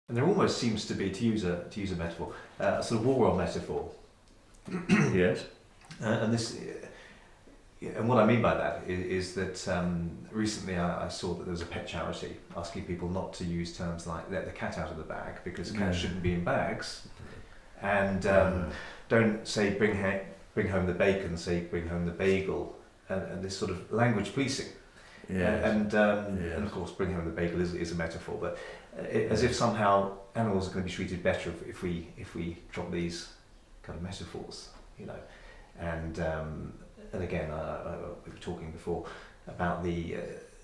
And there almost seems to be, to use a metaphor, a sort of war on metaphor. Yes. And this, and what I mean by that is that recently I saw that there was a pet charity asking people not to use terms like "let the cat out of the bag" because cats shouldn't be in bags, and don't say bring home the bacon, say bring home the bagel, and this sort of language policing. Yes. And of course, bring home the bagel is a metaphor, but as if somehow animals are going to be treated better if we drop these kind of metaphors, you know. And again, we were talking before about the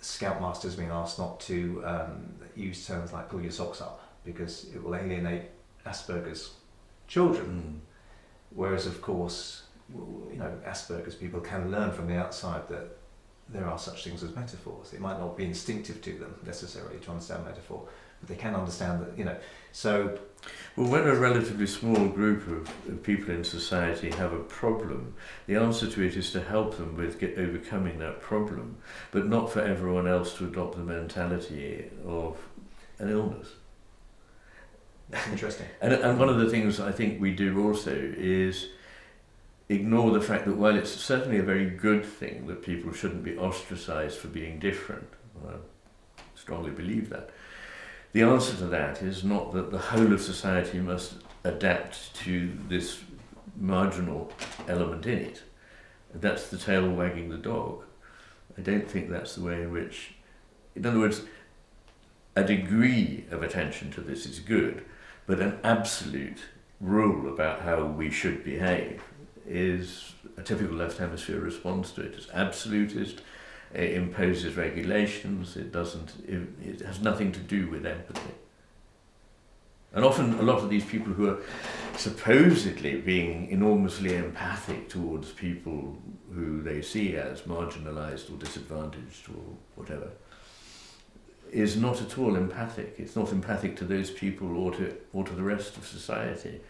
scoutmasters being asked not to use terms like "pull your socks up" because it will alienate Asperger's children. Whereas, of course, you know, Asperger's people can learn from the outside that there are such things as metaphors. It might not be instinctive to them necessarily to understand metaphor, but they can understand that, you know. So, well, when a relatively small group of people in society have a problem, the answer to it is to help them with overcoming that problem, but not for everyone else to adopt the mentality of an illness. that's interesting. And one of the things I think we do also is ignore the fact that while it's certainly a very good thing that people shouldn't be ostracized for being different, I strongly believe that, the answer to that is not that the whole of society must adapt to this marginal element in it. That's the tail wagging the dog. I don't think that's the way in which, in other words, a degree of attention to this is good, but an absolute rule about how we should behave is a typical left hemisphere response to it. It's absolutist, it imposes regulations, it has nothing to do with empathy. And often a lot of these people who are supposedly being enormously empathic towards people who they see as marginalised or disadvantaged or whatever, is not at all empathic. It's not empathic to those people or to the rest of society.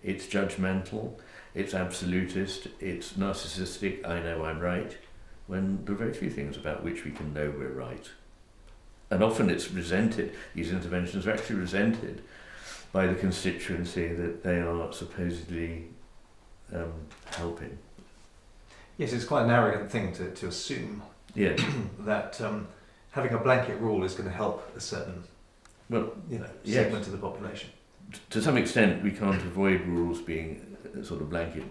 It's judgmental, it's absolutist, it's narcissistic, I know I'm right, when there are very few things about which we can know we're right. And often it's resented, these interventions are actually resented by the constituency that they are supposedly helping. Yes, it's quite an arrogant thing to assume Yes. that having a blanket rule is going to help a certain segment of the population. To some extent we can't avoid rules being sort of blanket